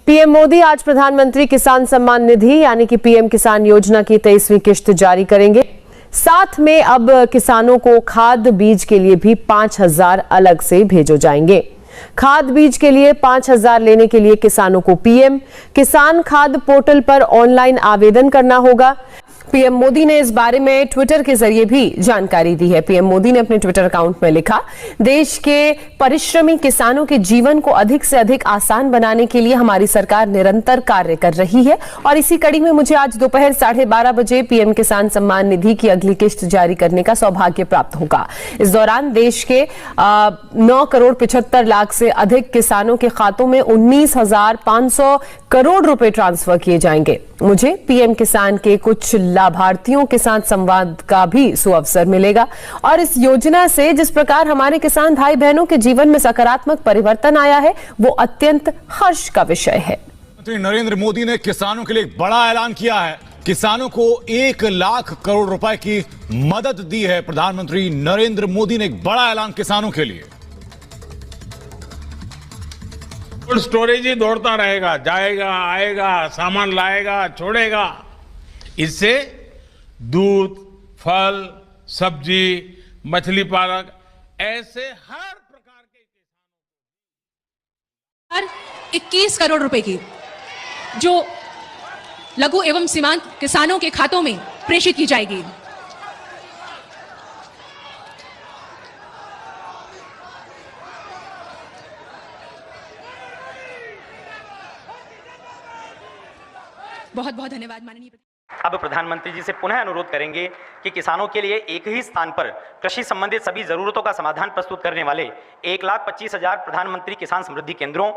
PM Modi आज प्रधानमंत्री किसान सम्मान निधि यानी कि पीएम किसान योजना की 23वीं किश्त जारी करेंगे। साथ में अब किसानों को खाद बीज के लिए भी 5,000 अलग से भेजे जाएंगे। खाद बीज के लिए 5,000 लेने के लिए किसानों को पीएम किसान खाद पोर्टल पर ऑनलाइन आवेदन करना होगा। पीएम मोदी ने इस बारे में ट्विटर के जरिए भी जानकारी दी है। पीएम मोदी ने अपने ट्विटर अकाउंट में लिखा, देश के परिश्रमी किसानों के जीवन को अधिक से अधिक आसान बनाने के लिए हमारी सरकार निरंतर कार्य कर रही है और इसी कड़ी में मुझे आज दोपहर 12:30 बजे पीएम किसान सम्मान निधि की अगली किश्त जारी करने का सौभाग्य प्राप्त होगा। इस दौरान देश के 9 करोड़ 75 लाख से अधिक किसानों के खातों में 19,500 करोड़ रुपए ट्रांसफर किए जाएंगे। मुझे पीएम किसान के कुछ लाभार्थियों के साथ संवाद का भी सुअवसर मिलेगा और इस योजना से जिस प्रकार हमारे किसान भाई बहनों के जीवन में सकारात्मक परिवर्तन आया है वो अत्यंत हर्ष का विषय है। प्रधानमंत्री नरेंद्र मोदी ने किसानों के लिए एक बड़ा ऐलान किया है। किसानों को 1 लाख करोड़ रुपए की मदद दी है। प्रधानमंत्री नरेंद्र मोदी ने एक बड़ा ऐलान किसानों के लिए। कोल्ड स्टोरेज ही दौड़ता रहेगा, जाएगा आएगा, सामान लाएगा छोड़ेगा। इससे दूध, फल, सब्जी, मछली पालक ऐसे हर प्रकार के 21 करोड़ रुपए की जो लघु एवं सीमांत किसानों के खातों में प्रेषित की जाएगी। बहुत बहुत धन्यवाद माननीय। अब प्रधानमंत्री जी से पुनः अनुरोध करेंगे कि किसानों के लिए एक ही स्थान पर कृषि संबंधित सभी जरूरतों का समाधान प्रस्तुत करने वाले 1,25,000 प्रधानमंत्री किसान समृद्धि केंद्रों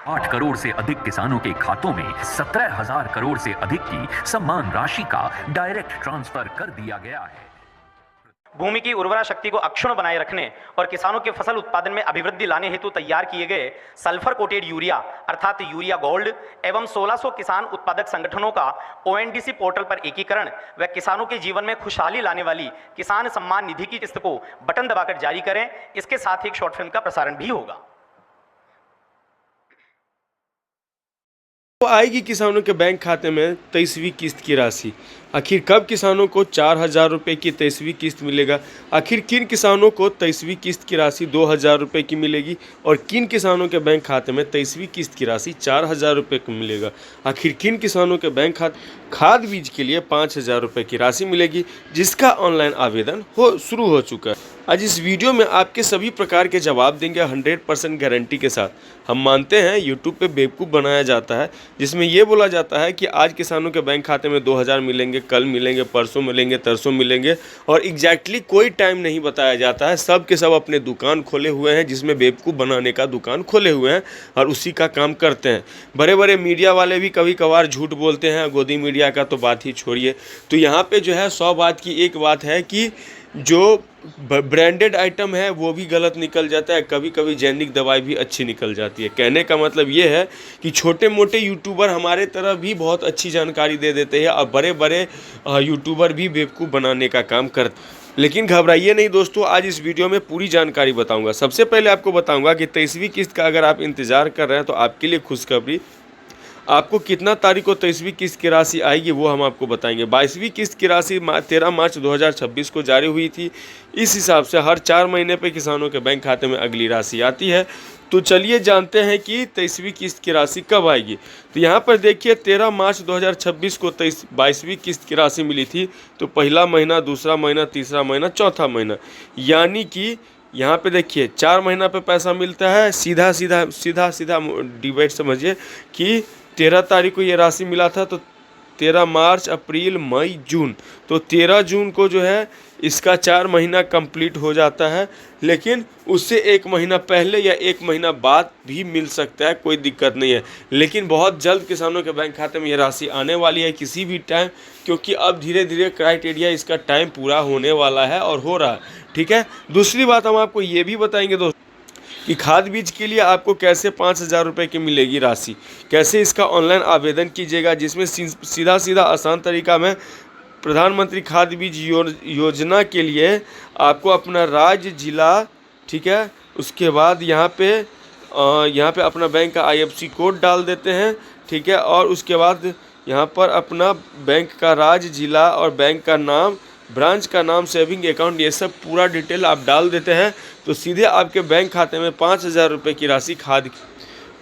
आठ करोड़ से अधिक किसानों के खातों में 17,000 करोड़ से अधिक की सम्मान राशि का डायरेक्ट ट्रांसफर कर दिया गया है। भूमि की उर्वरा शक्ति को अक्षुण्ण बनाए रखने और किसानों के फसल उत्पादन में अभिवृद्धि लाने हेतु तैयार किए गए सल्फर कोटेड यूरिया अर्थात यूरिया गोल्ड एवं 1600 किसान उत्पादक संगठनों का ओएनडीसी पोर्टल पर एकीकरण व किसानों के जीवन में खुशहाली लाने वाली किसान सम्मान निधि की किस्त को बटन दबाकर जारी करें। इसके साथ ही एक शॉर्ट फिल्म का प्रसारण भी होगा। तो आएगी किसानों के बैंक खाते में 23वीं किस्त की राशि। आखिर कब किसानों को 4,000 रुपये की 23वीं किस्त मिलेगा? आखिर किन किसानों को 23वीं किस्त की राशि 2,000 रुपये की मिलेगी और किन किसानों के बैंक खाते में 23वीं किस्त की राशि 4,000 रुपये की मिलेगा? आखिर किन किसानों के बैंक खाते खाद बीज के लिए 5,000 रुपये की राशि मिलेगी, जिसका ऑनलाइन आवेदन शुरू हो चुका है। आज इस वीडियो में आपके सभी प्रकार के जवाब देंगे 100% गारंटी के साथ। हम मानते हैं यूट्यूब पे बेवकूफ़ बनाया जाता है, जिसमें ये बोला जाता है कि आज किसानों के बैंक खाते में 2,000 मिलेंगे, कल मिलेंगे, परसों मिलेंगे, तरसों मिलेंगे और एग्जैक्टली कोई टाइम नहीं बताया जाता है। सब के सब अपने दुकान खोले हुए हैं, जिसमें बेवकूफ़ बनाने का दुकान खोले हुए हैं और उसी का काम करते हैं। बड़े बड़े मीडिया वाले भी कभी कभार झूठ बोलते हैं, गोदी मीडिया का तो बात ही छोड़िए। तो यहाँ पे जो है 100 बात की एक बात है कि जो ब्रांडेड आइटम है वो भी गलत निकल जाता है, कभी कभी जैनिक दवाई भी अच्छी निकल जाती है। कहने का मतलब ये है कि छोटे मोटे यूट्यूबर हमारे तरफ भी बहुत अच्छी जानकारी दे देते हैं और बड़े बड़े यूट्यूबर भी बेवकूफ़ बनाने का काम करते। लेकिन घबराइए नहीं दोस्तों, आज इस वीडियो में पूरी जानकारी बताऊंगा। सबसे पहले आपको बताऊंगा कि 23वीं किस्त का अगर आप इंतज़ार कर रहे हैं तो आपके लिए खुशखबरी। आपको कितना तारीख को 23वीं किस्त की राशि आएगी वो हम आपको बताएंगे। 22वीं किस्त की राशि 13 मार्च 2026 को जारी हुई थी। इस हिसाब से हर 4 महीने पे किसानों के बैंक खाते में अगली राशि आती है। तो चलिए जानते हैं कि 23वीं किस्त की राशि कब आएगी। तो यहाँ पर देखिए 13 मार्च 2026 को 22वीं किस्त की राशि मिली थी। तो पहला महीना, दूसरा महीना, तीसरा महीना, चौथा महीना, यानी कि यहाँ पे देखिए 4 महीना पे पैसा मिलता है। सीधा सीधा डिवाइड समझिए कि 13 तारीख को ये राशि मिला था तो 13 मार्च, अप्रैल, मई, जून। तो 13 जून को जो है इसका 4 महीना कंप्लीट हो जाता है, लेकिन उससे 1 महीना पहले या 1 महीना बाद भी मिल सकता है, कोई दिक्कत नहीं है। लेकिन बहुत जल्द किसानों के बैंक खाते में ये राशि आने वाली है, किसी भी टाइम, क्योंकि अब धीरे धीरे क्राइटेरिया इसका टाइम पूरा होने वाला है और हो रहा है। ठीक है, दूसरी बात हम आपको ये भी बताएंगे दोस्तों कि खाद बीज के लिए आपको कैसे 5,000 रुपये की मिलेगी राशि, कैसे इसका ऑनलाइन आवेदन कीजिएगा, जिसमें सीधा सीधा आसान तरीका में प्रधानमंत्री खाद बीज योजना के लिए आपको अपना राज्य, जिला, ठीक है, उसके बाद यहाँ पे अपना बैंक का IFSC कोड डाल देते हैं। ठीक है, और उसके बाद यहाँ पर अपना बैंक का राज्य, जिला और बैंक का नाम, ब्रांच का नाम, सेविंग अकाउंट, ये सब पूरा डिटेल आप डाल देते हैं तो सीधे आपके बैंक खाते में 5,000 रुपये की राशि खाद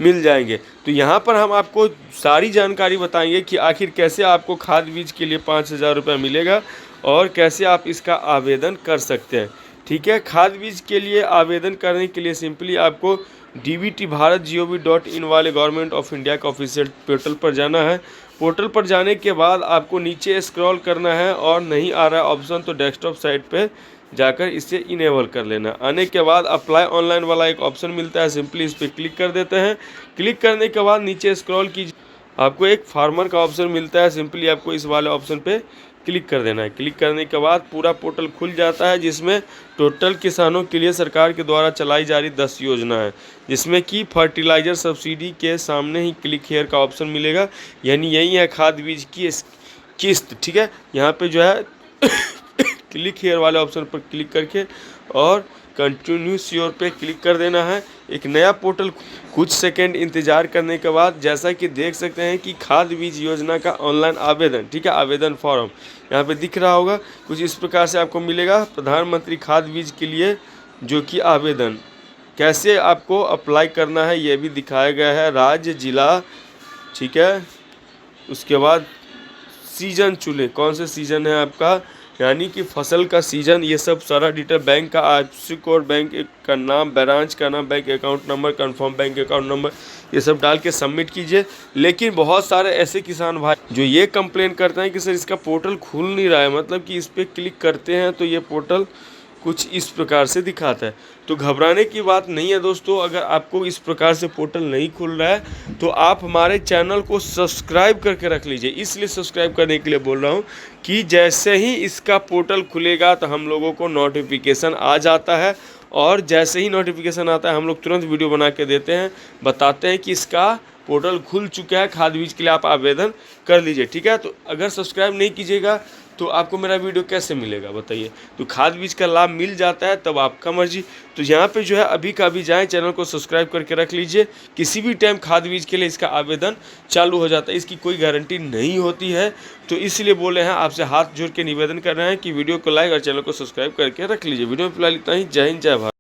मिल जाएंगे। तो यहाँ पर हम आपको सारी जानकारी बताएंगे कि आखिर कैसे आपको खाद बीज के लिए 5,000 रुपये मिलेगा और कैसे आप इसका आवेदन कर सकते हैं। ठीक है, खाद बीज के लिए आवेदन करने के लिए सिंपली आपको dbt-bharat.gov.in वाले गवर्नमेंट ऑफ इंडिया का ऑफिशियल पोर्टल पर जाना है। पोर्टल पर जाने के बाद आपको नीचे स्क्रॉल करना है और नहीं आ रहा है ऑप्शन तो डेस्कटॉप साइट पे जाकर इसे इनेबल कर लेना। आने के बाद अप्लाई ऑनलाइन वाला एक ऑप्शन मिलता है, सिंपली इस पर क्लिक कर देते हैं। क्लिक करने के बाद नीचे स्क्रॉल कीजिए, आपको एक फार्मर का ऑप्शन मिलता है, सिंपली आपको इस वाले ऑप्शन पे क्लिक कर देना है। क्लिक करने के बाद पूरा पोर्टल खुल जाता है, जिसमें टोटल किसानों के लिए सरकार के द्वारा चलाई जा रही 10 योजना है, जिसमें कि फर्टिलाइज़र सब्सिडी के सामने ही क्लिक हेयर का ऑप्शन मिलेगा, यानी यही है खाद बीज की किस्त। ठीक है, यहाँ पे जो है क्लिक हेयर वाले ऑप्शन पर क्लिक करके और कंटिन्यू श्योर पे क्लिक कर देना है। एक नया पोर्टल कुछ सेकंड इंतजार करने के बाद जैसा कि देख सकते हैं कि खाद बीज योजना का ऑनलाइन आवेदन, ठीक है, आवेदन फॉर्म यहाँ पे दिख रहा होगा, कुछ इस प्रकार से आपको मिलेगा। प्रधानमंत्री खाद बीज के लिए जो कि आवेदन कैसे आपको अप्लाई करना है ये भी दिखाया गया है, राज्य, जिला, ठीक है, उसके बाद सीजन चुने, कौन से सीजन है आपका, यानी कि फसल का सीजन, ये सब सारा डिटेल, बैंक का IFSC कोड, बैंक का नाम, ब्रांच का नाम, bank account number, confirm bank account number, ये सब डाल के सबमिट कीजिए। लेकिन बहुत सारे ऐसे किसान भाई जो ये कंप्लेन करते हैं कि सर इसका पोर्टल खुल नहीं रहा है, मतलब कि इस पर क्लिक करते हैं तो ये पोर्टल कुछ इस प्रकार से दिखाता है। तो घबराने की बात नहीं है दोस्तों, अगर आपको इस प्रकार से पोर्टल नहीं खुल रहा है तो आप हमारे चैनल को सब्सक्राइब करके रख लीजिए। इसलिए सब्सक्राइब करने के लिए बोल रहा हूँ कि जैसे ही इसका पोर्टल खुलेगा तो हम लोगों को नोटिफिकेशन आ जाता है, और जैसे ही नोटिफिकेशन आता है हम लोग तुरंत वीडियो बना के देते हैं, बताते हैं कि इसका पोर्टल खुल चुका है, खाद बीज के लिए आप आवेदन कर लीजिए। ठीक है, तो अगर सब्सक्राइब नहीं कीजिएगा तो आपको मेरा वीडियो कैसे मिलेगा बताइए। तो खाद बीज का लाभ मिल जाता है तब आपका मर्जी। तो यहाँ पे जो है अभी का अभी जाएँ, चैनल को सब्सक्राइब करके रख लीजिए, किसी भी टाइम खाद बीज के लिए इसका आवेदन चालू हो जाता है, इसकी कोई गारंटी नहीं होती है। तो इसलिए बोले हैं, आपसे हाथ जोड़ के निवेदन कर रहे हैं कि वीडियो को लाइक और चैनल को सब्सक्राइब करके रख लीजिए। वीडियो में फिलहाल इतना ही। जय हिंद, जय भारत।